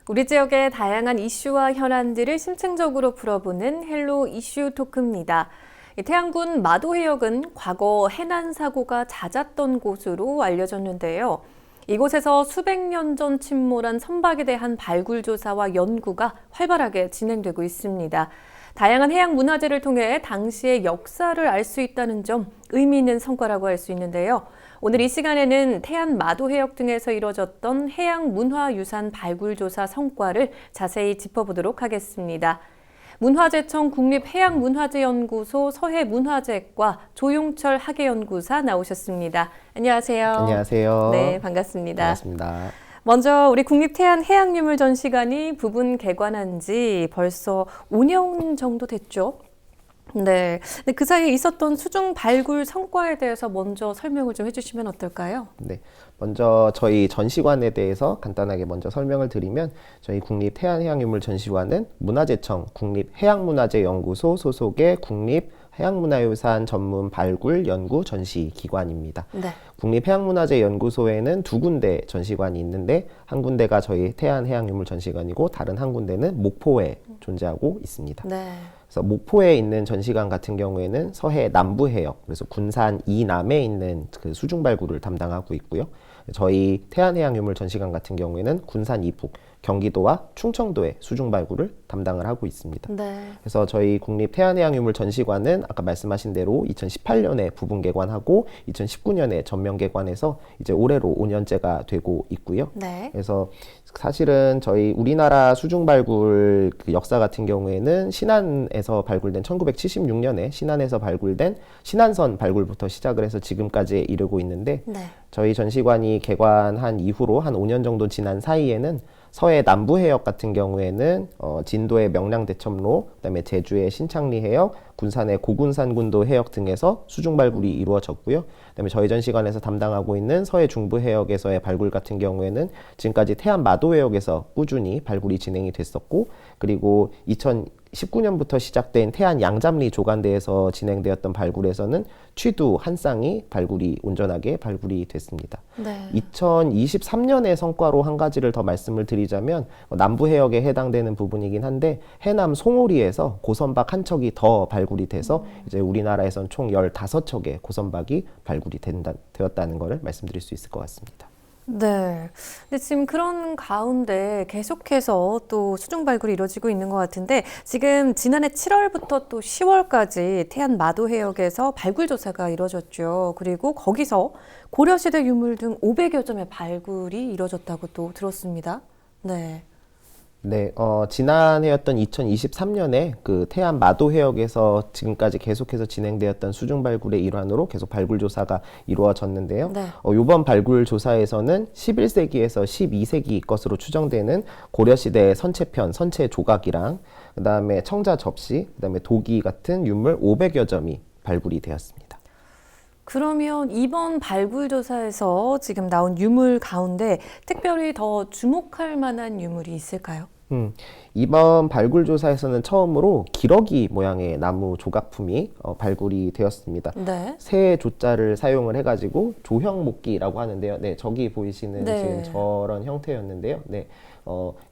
우리 지역의 다양한 이슈와 현안들을 심층적으로 풀어보는 헬로 이슈 토크입니다. 태안군 마도해역은 과거 해난 사고가 잦았던 곳으로 알려졌는데요. 이곳에서 수백 년 전 침몰한 선박에 대한 발굴 조사와 연구가 활발하게 진행되고 있습니다. 다양한 해양 문화재를 통해 당시의 역사를 알 수 있다는 점 의미 있는 성과라고 할 수 있는데요. 오늘 이 시간에는 태안 마도해역 등에서 이뤄졌던 해양 문화유산 발굴 조사 성과를 자세히 짚어보도록 하겠습니다. 문화재청 국립해양문화재연구소 서해문화재과 조용철 학예연구사 나오셨습니다. 안녕하세요. 안녕하세요. 네, 반갑습니다. 반갑습니다. 먼저 우리 국립태안해양유물전시관이 부분 개관한 지 벌써 5년 정도 됐죠? 네. 근데 그 사이에 있었던 수중 발굴 성과에 대해서 먼저 설명을 좀 해주시면 어떨까요? 네. 먼저 저희 전시관에 대해서 간단하게 먼저 설명을 드리면 저희 국립태안해양유물전시관은 문화재청 국립해양문화재연구소 소속의 국립해양문화유산 전문 발굴 연구 전시 기관입니다. 네. 국립해양문화재연구소에는 두 군데 전시관이 있는데 한 군데가 저희 태안해양유물전시관이고 다른 한 군데는 목포에 존재하고 있습니다. 네. 그래서 목포에 있는 전시관 같은 경우에는 서해 남부해역, 그래서 군산 이남에 있는 그 수중 발굴을 담당하고 있고요. 저희 태안해양유물 전시관 같은 경우에는 군산 이북, 경기도와 충청도의 수중 발굴을 담당을 하고 있습니다. 네. 그래서 저희 국립태안해양유물 전시관은 아까 말씀하신 대로 2018년에 부분 개관하고 2019년에 전면 개관해서 이제 올해로 5년째가 되고 있고요. 네. 그래서 사실은 저희 우리나라 수중 발굴 그 역사 같은 경우에는 신안에서 발굴된 1976년에 신안에서 발굴된 신안선 발굴부터 시작을 해서 지금까지 이르고 있는데 네. 저희 전시관이 개관한 이후로 한 5년 정도 지난 사이에는 서해 남부해역 같은 경우에는 진도의 명량대첩로, 그다음에 제주의 신창리해역, 군산의 고군산군도 해역 등에서 수중 발굴이 이루어졌고요. 그다음에 저희 전시관에서 담당하고 있는 서해 중부해역에서의 발굴 같은 경우에는 지금까지 태안 마도해역에서 꾸준히 발굴이 진행이 됐었고, 그리고 2019년부터 시작된 태안 양잡리 조간대에서 진행되었던 발굴에서는 취두 한 쌍이 온전하게 발굴이 됐습니다. 네. 2023년의 성과로 한 가지를 더 말씀을 드리자면 남부 해역에 해당되는 부분이긴 한데 해남 송오리에서 고선박 한 척이 더 발굴이 돼서 이제 우리나라에선 총 15척의 고선박이 발굴이 되었다는 것을 말씀드릴 수 있을 것 같습니다. 네. 근데 지금 그런 가운데 계속해서 또 수중 발굴이 이루어지고 있는 것 같은데 지금 지난해 7월부터 또 10월까지 태안 마도해역에서 발굴 조사가 이루어졌죠. 그리고 거기서 고려시대 유물 등 500여 점의 발굴이 이루어졌다고 또 들었습니다. 네. 네, 지난해였던 2023년에 그 태안 마도해역에서 지금까지 계속해서 진행되었던 수중 발굴의 일환으로 계속 발굴 조사가 이루어졌는데요. 네. 이번 발굴 조사에서는 11세기에서 12세기 것으로 추정되는 고려시대 선체편, 선체 조각이랑 그다음에 청자 접시, 그다음에 도기 같은 유물 500여 점이 발굴이 되었습니다. 그러면 이번 발굴 조사에서 지금 나온 유물 가운데 특별히 더 주목할 만한 유물이 있을까요? 이번 발굴 조사에서는 처음으로 기러기 모양의 나무 조각품이 발굴이 되었습니다. 네. 새 조자를 사용을 해가지고 조형목기라고 하는데요. 네, 저기 보이시는 네. 지금 저런 형태였는데요. 네,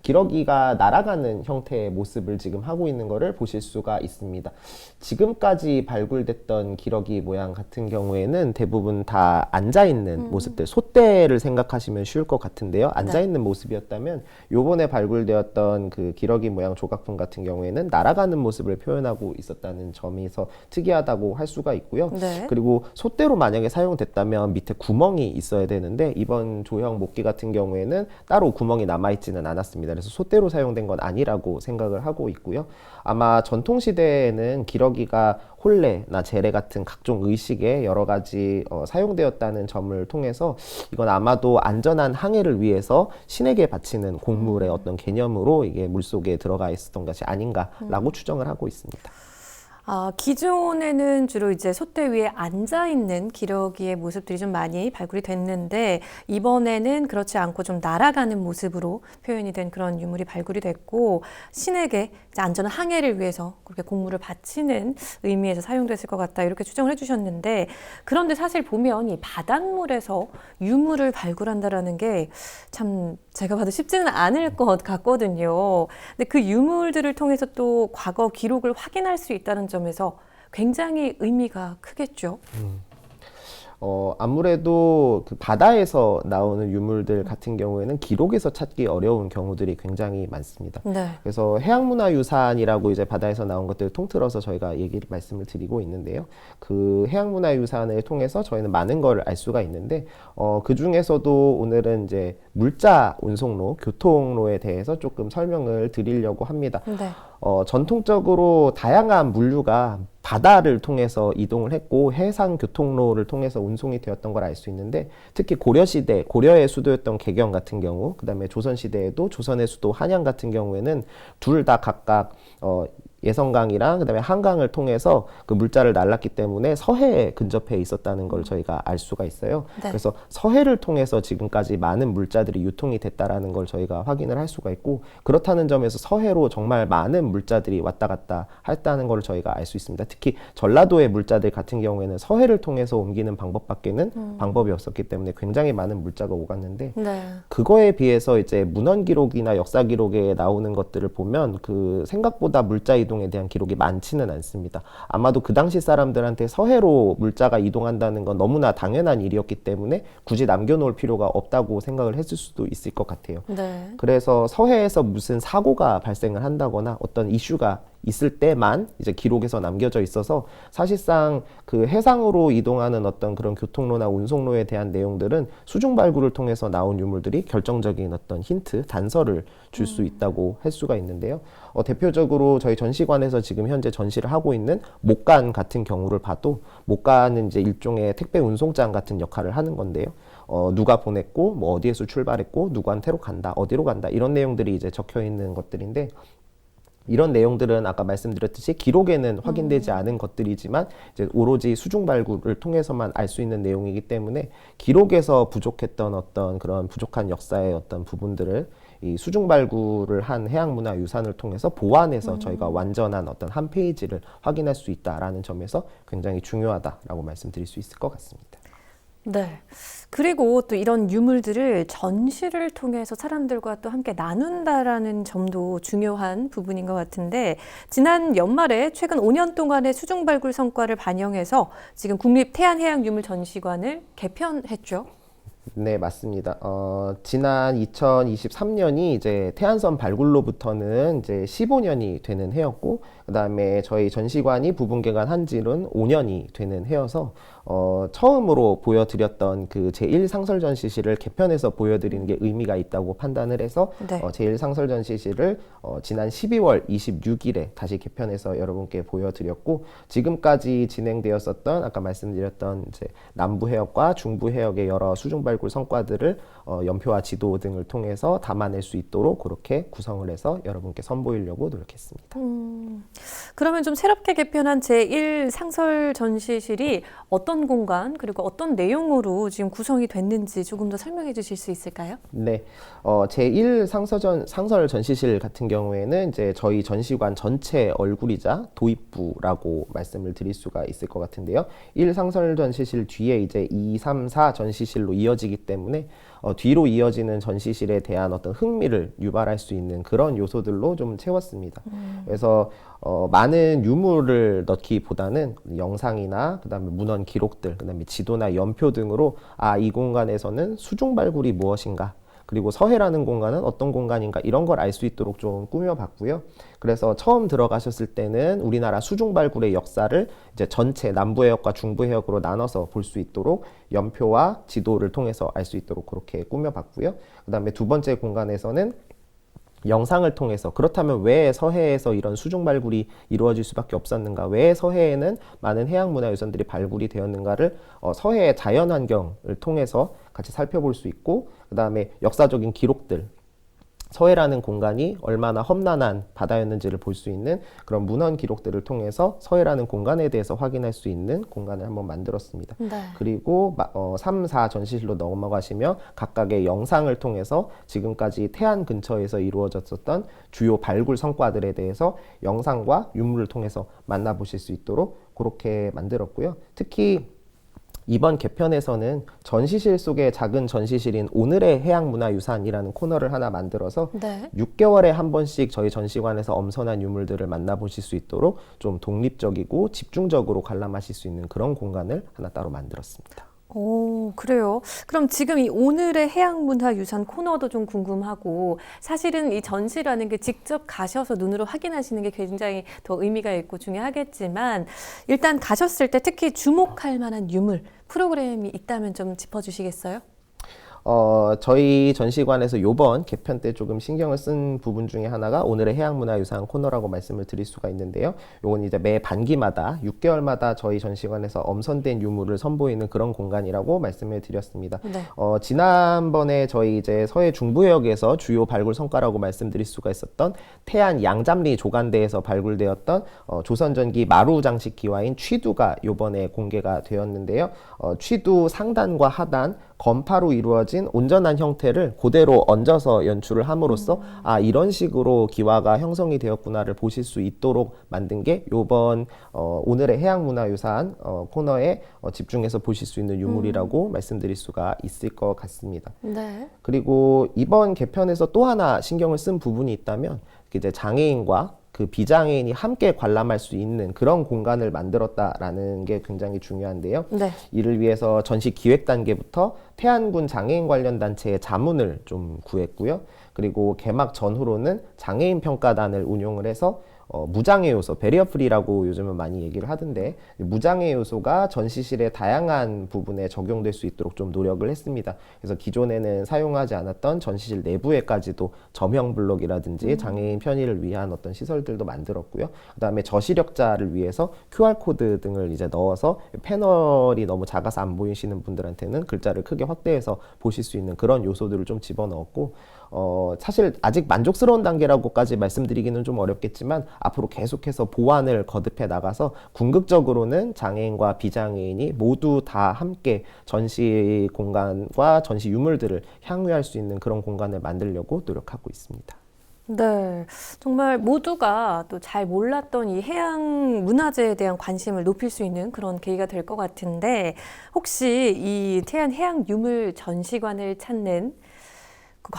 기러기가 날아가는 형태의 모습을 지금 하고 있는 것을 보실 수가 있습니다. 지금까지 발굴됐던 기러기 모양 같은 경우에는 대부분 다 앉아있는 모습들, 솥대를 생각하시면 쉬울 것 같은데요. 앉아있는 모습이었다면 요번에 발굴되었던 그 기러기 모양 조각품 같은 경우에는 날아가는 모습을 표현하고 있었다는 점에서 특이하다고 할 수가 있고요. 네. 그리고 솥대로 만약에 사용됐다면 밑에 구멍이 있어야 되는데 이번 조형 목기 같은 경우에는 따로 구멍이 남아있지는 않았습니다. 그래서 솥대로 사용된 건 아니라고 생각을 하고 있고요. 아마 전통시대에는 기러기가 혼례나 제례 같은 각종 의식에 여러 가지 사용되었다는 점을 통해서 이건 아마도 안전한 항해를 위해서 신에게 바치는 곡물의 어떤 개념으로 이게 물속에 들어가 있었던 것이 아닌가라고 추정을 하고 있습니다. 기존에는 주로 이제 솥대 위에 앉아있는 기러기의 모습들이 좀 많이 발굴이 됐는데 이번에는 그렇지 않고 좀 날아가는 모습으로 표현이 된 그런 유물이 발굴이 됐고 신에게 이제 안전한 항해를 위해서 그렇게 공물을 바치는 의미에서 사용됐을 것 같다 이렇게 추정을 해주셨는데 그런데 사실 보면 이 바닷물에서 유물을 발굴한다라는 게 참 제가 봐도 쉽지는 않을 것 같거든요. 근데 그 유물들을 통해서 또 과거 기록을 확인할 수 있다는 점에서 굉장히 의미가 크겠죠. 아무래도 그 바다에서 나오는 유물들 같은 경우에는 기록에서 찾기 어려운 경우들이 굉장히 많습니다. 네. 그래서 해양문화유산이라고 이제 바다에서 나온 것들을 통틀어서 저희가 말씀을 드리고 있는데요. 그 해양문화유산을 통해서 저희는 많은 걸 알 수가 있는데, 그 중에서도 오늘은 이제 물자 운송로, 교통로에 대해서 조금 설명을 드리려고 합니다. 네. 전통적으로 다양한 물류가 바다를 통해서 이동을 했고 해상 교통로를 통해서 운송이 되었던 걸 알 수 있는데, 특히 고려시대, 고려의 수도였던 개경 같은 경우, 그 다음에 조선시대에도 조선의 수도 한양 같은 경우에는 둘 다 각각 예성강이랑 그다음에 한강을 통해서 그 물자를 날랐기 때문에 서해에 근접해 있었다는 걸 저희가 알 수가 있어요. 네. 그래서 서해를 통해서 지금까지 많은 물자들이 유통이 됐다라는 걸 저희가 확인을 할 수가 있고, 그렇다는 점에서 서해로 정말 많은 물자들이 왔다 갔다 했다는 걸 저희가 알 수 있습니다. 특히 전라도의 물자들 같은 경우에는 서해를 통해서 옮기는 방법밖에는 방법이 없었기 때문에 굉장히 많은 물자가 오갔는데, 네. 그거에 비해서 이제 문헌 기록이나 역사 기록에 나오는 것들을 보면 그 생각보다 물자 이동에 대한 기록이 많지는 않습니다. 아마도 그 당시 사람들한테 서해로 물자가 이동한다는 건 너무나 당연한 일이었기 때문에 굳이 남겨놓을 필요가 없다고 생각을 했을 수도 있을 것 같아요. 네. 그래서 서해에서 무슨 사고가 발생을 한다거나 어떤 이슈가 있을 때만 이제 기록에서 남겨져 있어서, 사실상 그 해상으로 이동하는 어떤 그런 교통로나 운송로에 대한 내용들은 수중 발굴을 통해서 나온 유물들이 결정적인 어떤 힌트, 단서를 줄 수 있다고 할 수가 있는데요. 대표적으로 저희 전시관에서 지금 현재 전시를 하고 있는 목간 같은 경우를 봐도, 목간은 이제 일종의 택배 운송장 같은 역할을 하는 건데요. 누가 보냈고, 뭐 어디에서 출발했고, 누구한테로 간다, 어디로 간다, 이런 내용들이 이제 적혀 있는 것들인데, 이런 내용들은 아까 말씀드렸듯이 기록에는 확인되지 않은 것들이지만 이제 오로지 수중 발굴을 통해서만 알 수 있는 내용이기 때문에, 기록에서 부족했던 어떤 그런 부족한 역사의 어떤 부분들을 이 수중 발굴을 한 해양문화유산을 통해서 보완해서 저희가 완전한 어떤 한 페이지를 확인할 수 있다라는 점에서 굉장히 중요하다라고 말씀드릴 수 있을 것 같습니다. 네. 그리고 또 이런 유물들을 전시를 통해서 사람들과 또 함께 나눈다라는 점도 중요한 부분인 것 같은데, 지난 연말에 최근 5년 동안의 수중 발굴 성과를 반영해서 지금 국립태안해양유물전시관을 개편했죠. 네, 맞습니다. 지난 2023년이 이제 태안선 발굴로부터는 이제 15년이 되는 해였고, 그 다음에 저희 전시관이 부분 개관한 지는 5년이 되는 해여서, 처음으로 보여드렸던 그 제1상설 전시실을 개편해서 보여드리는 게 의미가 있다고 판단을 해서, 네. 제1상설 전시실을 지난 12월 26일에 다시 개편해서 여러분께 보여드렸고, 지금까지 진행되었었던 아까 말씀드렸던 이제 남부 해역과 중부 해역의 여러 수중 발굴 성과들을 연표와 지도 등을 통해서 담아낼 수 있도록 그렇게 구성을 해서 여러분께 선보이려고 노력했습니다. 그러면 좀 새롭게 개편한 제1상설 전시실이 어떤 공간, 그리고 어떤 내용으로 지금 구성이 됐는지 조금 더 설명해 주실 수 있을까요? 네, 제1상설 전시실 같은 경우에는 이제 저희 전시관 전체 얼굴이자 도입부라고 말씀을 드릴 수가 있을 것 같은데요. 1상설 전시실 뒤에 이제 2, 3, 4 전시실로 이어지기 때문에 뒤로 이어지는 전시실에 대한 어떤 흥미를 유발할 수 있는 그런 요소들로 좀 채웠습니다. 그래서 많은 유물을 넣기보다는 영상이나 그다음에 문헌 기록들, 그다음에 지도나 연표 등으로 이 공간에서는 수중 발굴이 무엇인가, 그리고 서해라는 공간은 어떤 공간인가, 이런 걸 알 수 있도록 좀 꾸며봤고요. 그래서 처음 들어가셨을 때는 우리나라 수중 발굴의 역사를 이제 전체 남부 해역과 중부 해역으로 나눠서 볼 수 있도록 연표와 지도를 통해서 알 수 있도록 그렇게 꾸며봤고요. 그다음에 두 번째 공간에서는 영상을 통해서, 그렇다면 왜 서해에서 이런 수중 발굴이 이루어질 수밖에 없었는가, 왜 서해에는 많은 해양문화유산들이 발굴이 되었는가를 서해의 자연환경을 통해서 같이 살펴볼 수 있고, 그 다음에 역사적인 기록들, 서해라는 공간이 얼마나 험난한 바다였는지를 볼 수 있는 그런 문헌 기록들을 통해서 서해라는 공간에 대해서 확인할 수 있는 공간을 한번 만들었습니다. 네. 그리고 3, 4 전시실로 넘어가시면 각각의 영상을 통해서 지금까지 태안 근처에서 이루어졌었던 주요 발굴 성과들에 대해서 영상과 유물을 통해서 만나보실 수 있도록 그렇게 만들었고요. 특히 이번 개편에서는 전시실 속의 작은 전시실인 오늘의 해양문화유산이라는 코너를 하나 만들어서 네. 6개월에 한 번씩 저희 전시관에서 엄선한 유물들을 만나보실 수 있도록 좀 독립적이고 집중적으로 관람하실 수 있는 그런 공간을 하나 따로 만들었습니다. 오, 그래요. 그럼 지금 이 오늘의 해양문화유산 코너도 좀 궁금하고, 사실은 이 전시라는 게 직접 가셔서 눈으로 확인하시는 게 굉장히 더 의미가 있고 중요하겠지만, 일단 가셨을 때 특히 주목할 만한 유물, 프로그램이 있다면 좀 짚어주시겠어요? 저희 전시관에서 요번 개편 때 조금 신경을 쓴 부분 중에 하나가 오늘의 해양문화유산 코너라고 말씀을 드릴 수가 있는데요. 요건 이제 매 반기마다 6개월마다 저희 전시관에서 엄선된 유물을 선보이는 그런 공간이라고 말씀을 드렸습니다. 네. 지난번에 저희 이제 서해 중부해역에서 주요 발굴 성과라고 말씀드릴 수가 있었던 태안 양잠리 조간대에서 발굴되었던 조선 전기 마루 장식 기와인 취두가 요번에 공개가 되었는데요. 취두 상단과 하단 건파로 이루어진 온전한 형태를 그대로 얹어서 연출을 함으로써 이런 식으로 기와가 형성이 되었구나를 보실 수 있도록 만든 게 요번 오늘의 해양문화유산 코너에 집중해서 보실 수 있는 유물이라고 말씀드릴 수가 있을 것 같습니다. 네. 그리고 이번 개편에서 또 하나 신경을 쓴 부분이 있다면 이제 장애인과 그 비장애인이 함께 관람할 수 있는 그런 공간을 만들었다라는 게 굉장히 중요한데요. 네. 이를 위해서 전시 기획 단계부터 태안군 장애인 관련 단체의 자문을 좀 구했고요. 그리고 개막 전후로는 장애인 평가단을 운용을 해서 무장애 요소, 베리어 프리라고 요즘은 많이 얘기를 하던데 무장애 요소가 전시실의 다양한 부분에 적용될 수 있도록 좀 노력을 했습니다. 그래서 기존에는 사용하지 않았던 전시실 내부에까지도 점형 블록이라든지 장애인 편의를 위한 어떤 시설들도 만들었고요. 그다음에 저시력자를 위해서 QR코드 등을 이제 넣어서 패널이 너무 작아서 안 보이시는 분들한테는 글자를 크게 확대해서 보실 수 있는 그런 요소들을 좀 집어넣었고 사실 아직 만족스러운 단계라고까지 말씀드리기는 좀 어렵겠지만 앞으로 계속해서 보완을 거듭해 나가서 궁극적으로는 장애인과 비장애인이 모두 다 함께 전시 공간과 전시 유물들을 향유할 수 있는 그런 공간을 만들려고 노력하고 있습니다. 네, 정말 모두가 또 잘 몰랐던 이 해양 문화재에 대한 관심을 높일 수 있는 그런 계기가 될 것 같은데, 혹시 이 태안 해양 유물 전시관을 찾는 그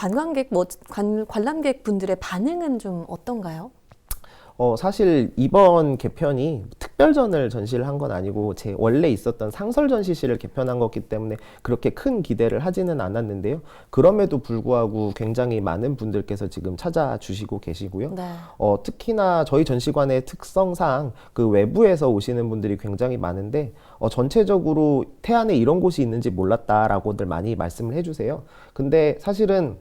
관람객 분들의 반응은 좀 어떤가요? 사실 이번 개편이 특별전을 전시를 한 건 아니고 제 원래 있었던 상설 전시실을 개편한 거기 때문에 그렇게 큰 기대를 하지는 않았는데요. 그럼에도 불구하고 굉장히 많은 분들께서 지금 찾아주시고 계시고요. 네. 특히나 저희 전시관의 특성상 그 외부에서 오시는 분들이 굉장히 많은데 전체적으로 태안에 이런 곳이 있는지 몰랐다라고들 많이 말씀을 해주세요. 근데 사실은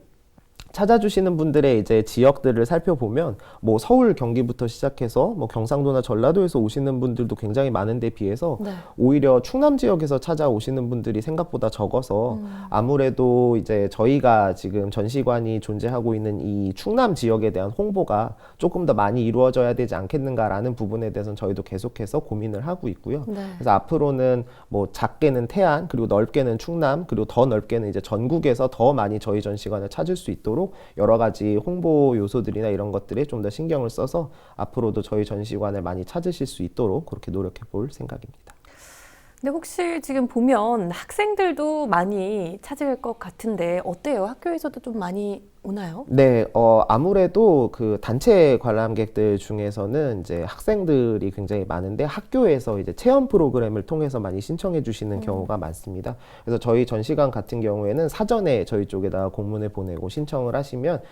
찾아주시는 분들의 이제 지역들을 살펴보면 뭐 서울, 경기부터 시작해서 뭐 경상도나 전라도에서 오시는 분들도 굉장히 많은데 비해서 네. 오히려 충남 지역에서 찾아오시는 분들이 생각보다 적어서 아무래도 이제 저희가 지금 전시관이 존재하고 있는 이 충남 지역에 대한 홍보가 조금 더 많이 이루어져야 되지 않겠는가라는 부분에 대해서는 저희도 계속해서 고민을 하고 있고요. 네. 그래서 앞으로는 뭐 작게는 태안, 그리고 넓게는 충남, 그리고 더 넓게는 이제 전국에서 더 많이 저희 전시관을 찾을 수 있도록 여러 가지 홍보 요소들이나 이런 것들에 좀 더 신경을 써서 앞으로도 저희 전시관을 많이 찾으실 수 있도록 그렇게 노력해 볼 생각입니다. 근데 혹시 지금 보면 학생들도 많이 찾을 것 같은데 어때요? 학교에서도 좀 많이 오나요? 네, 아무래도 그 단체 관람객들 중에서는 이제 학생들이 굉장히 많은데 학교에서 이제 체험 프로그램을 통해서 많이 신청해 주시는 경우가 많습니다. 그래서 저희 전시관 같은 경우에는 사전에 저희 쪽에다 공문을 보내고 신청을 하시면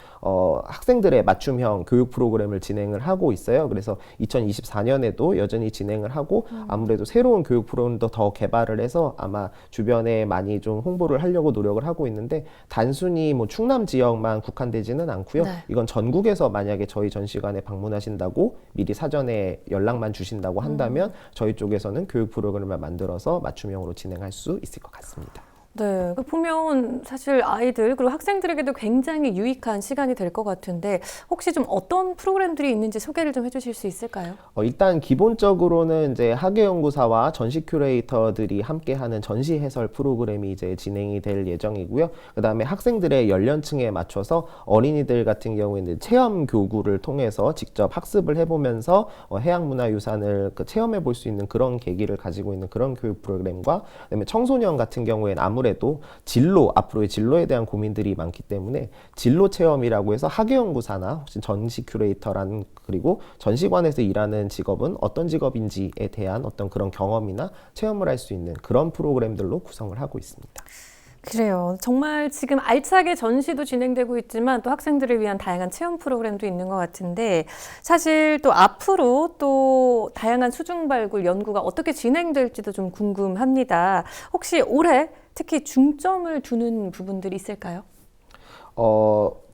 학생들의 맞춤형 교육 프로그램을 진행을 하고 있어요. 그래서 2024년에도 여전히 진행을 하고 아무래도 새로운 교육 프로그램도 더 개발을 해서 아마 주변에 많이 좀 홍보를 하려고 노력을 하고 있는데 단순히 뭐 충남 지역만 국한되지는 않고요. 네. 이건 전국에서 만약에 저희 전시관에 방문하신다고 미리 사전에 연락만 주신다고 한다면 저희 쪽에서는 교육 프로그램을 만들어서 맞춤형으로 진행할 수 있을 것 같습니다. 네, 보면 사실 아이들 그리고 학생들에게도 굉장히 유익한 시간이 될 것 같은데 혹시 좀 어떤 프로그램들이 있는지 소개를 좀 해주실 수 있을까요? 일단 기본적으로는 이제 학예연구사와 전시 큐레이터들이 함께하는 전시 해설 프로그램이 이제 진행이 될 예정이고요. 그다음에 학생들의 연령층에 맞춰서 어린이들 같은 경우에는 체험 교구를 통해서 직접 학습을 해보면서 해양문화유산을 체험해 볼 수 있는 그런 계기를 가지고 있는 그런 교육 프로그램과 그다음에 청소년 같은 경우에는 아무래도 앞으로의 진로에 대한 고민들이 많기 때문에 진로 체험이라고 해서 학예연구사나 혹시 전시 큐레이터라는 그리고 전시관에서 일하는 직업은 어떤 직업인지에 대한 어떤 그런 경험이나 체험을 할 수 있는 그런 프로그램들로 구성을 하고 있습니다. 그래요. 정말 지금 알차게 전시도 진행되고 있지만 또 학생들을 위한 다양한 체험 프로그램도 있는 것 같은데 사실 또 앞으로 또 다양한 수중 발굴 연구가 어떻게 진행될지도 좀 궁금합니다. 혹시 올해 특히 중점을 두는 부분들이 있을까요?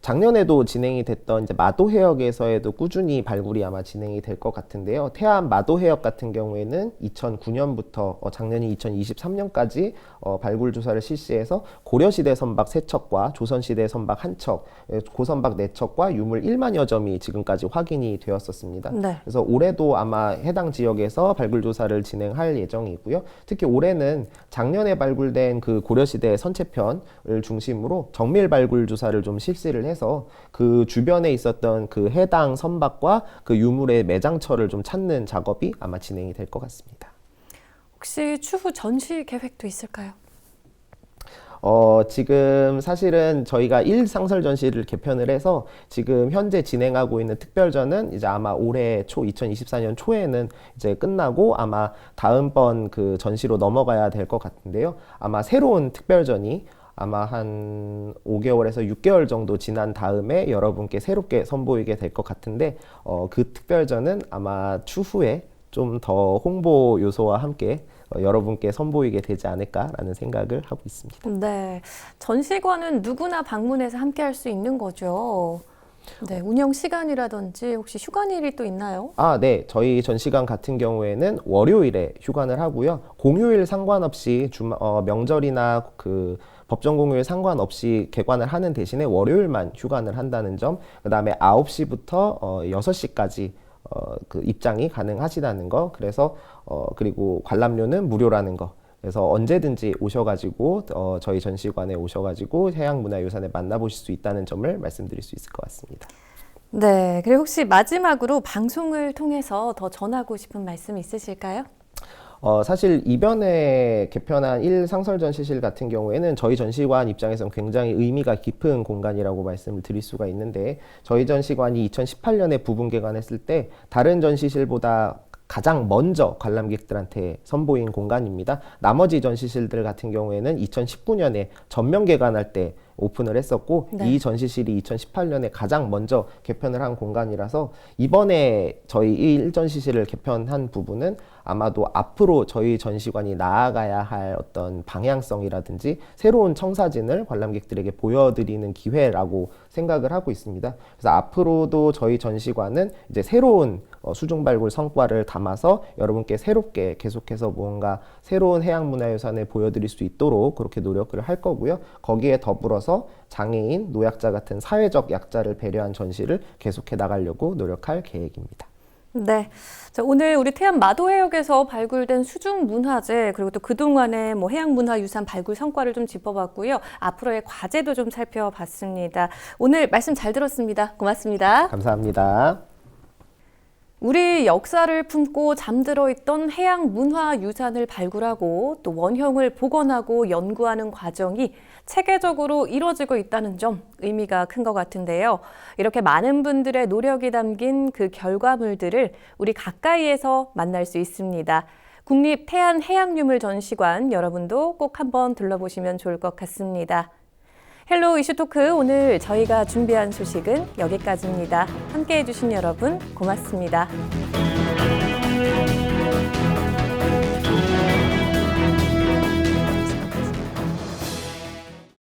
작년에도 진행이 됐던 이제 마도해역에서에도 꾸준히 발굴이 아마 진행이 될 것 같은데요. 태안 마도해역 같은 경우에는 2009년부터 작년이 2023년까지 발굴 조사를 실시해서 고려시대 선박 3척과 조선시대 선박 1척, 고선박 4척과 유물 1만여 점이 지금까지 확인이 되었었습니다. 네. 그래서 올해도 아마 해당 지역에서 발굴 조사를 진행할 예정이고요. 특히 올해는 작년에 발굴된 그 고려시대 선체편을 중심으로 정밀 발굴 조사를 좀 실시를 해서 그 주변에 있었던 그 해당 선박과 그 유물의 매장처를 좀 찾는 작업이 아마 진행이 될 것 같습니다. 혹시 추후 전시 계획도 있을까요? 지금 사실은 저희가 1상설 전시를 개편을 해서 지금 현재 진행하고 있는 특별전은 이제 아마 올해 2024년 초에는 이제 끝나고 아마 다음번 그 전시로 넘어가야 될 것 같은데요. 아마 새로운 특별전이 아마 한 5개월에서 6개월 정도 지난 다음에 여러분께 새롭게 선보이게 될 것 같은데 그 특별전은 아마 추후에 좀 더 홍보 요소와 함께 여러분께 선보이게 되지 않을까라는 생각을 하고 있습니다. 네, 전시관은 누구나 방문해서 함께 할 수 있는 거죠. 네, 운영 시간이라든지 혹시 휴관일이 또 있나요? 네. 저희 전시관 같은 경우에는 월요일에 휴관을 하고요. 공휴일 상관없이 명절이나 그 법정 공휴일 상관없이 개관을 하는 대신에 월요일만 휴관을 한다는 점, 그다음에 9시부터 6시까지 그 입장이 가능하시다는 거, 그래서 그리고 관람료는 무료라는 거. 그래서 언제든지 오셔가지고 저희 전시관에 오셔가지고 해양문화유산을 만나보실 수 있다는 점을 말씀드릴 수 있을 것 같습니다. 네, 그리고 혹시 마지막으로 방송을 통해서 더 전하고 싶은 말씀 있으실까요? 사실 이번에 개편한 1상설 전시실 같은 경우에는 저희 전시관 입장에서는 굉장히 의미가 깊은 공간이라고 말씀을 드릴 수가 있는데, 저희 전시관이 2018년에 부분 개관했을 때 다른 전시실보다 가장 먼저 관람객들한테 선보인 공간입니다. 나머지 전시실들 같은 경우에는 2019년에 전면 개관할 때 오픈을 했었고, 네. 이 전시실이 2018년에 가장 먼저 개편을 한 공간이라서 이번에 저희 이 1전시실을 개편한 부분은 아마도 앞으로 저희 전시관이 나아가야 할 어떤 방향성이라든지 새로운 청사진을 관람객들에게 보여드리는 기회라고 생각을 하고 있습니다. 그래서 앞으로도 저희 전시관은 이제 새로운 수중 발굴 성과를 담아서 여러분께 새롭게 계속해서 뭔가 새로운 해양문화유산을 보여드릴 수 있도록 그렇게 노력을 할 거고요. 거기에 더불어서 장애인, 노약자 같은 사회적 약자를 배려한 전시를 계속해 나가려고 노력할 계획입니다. 네, 자, 오늘 우리 태안 마도해역에서 발굴된 수중 문화재 그리고 또 그동안의 해양문화유산 발굴 성과를 좀 짚어봤고요. 앞으로의 과제도 좀 살펴봤습니다. 오늘 말씀 잘 들었습니다. 고맙습니다. 감사합니다. 우리 역사를 품고 잠들어 있던 해양 문화 유산을 발굴하고 또 원형을 복원하고 연구하는 과정이 체계적으로 이루어지고 있다는 점 의미가 큰 것 같은데요. 이렇게 많은 분들의 노력이 담긴 그 결과물들을 우리 가까이에서 만날 수 있습니다. 국립태안해양유물전시관 여러분도 꼭 한번 둘러보시면 좋을 것 같습니다. 헬로 이슈토크 오늘 저희가 준비한 소식은 여기까지입니다. 함께해 주신 여러분 고맙습니다.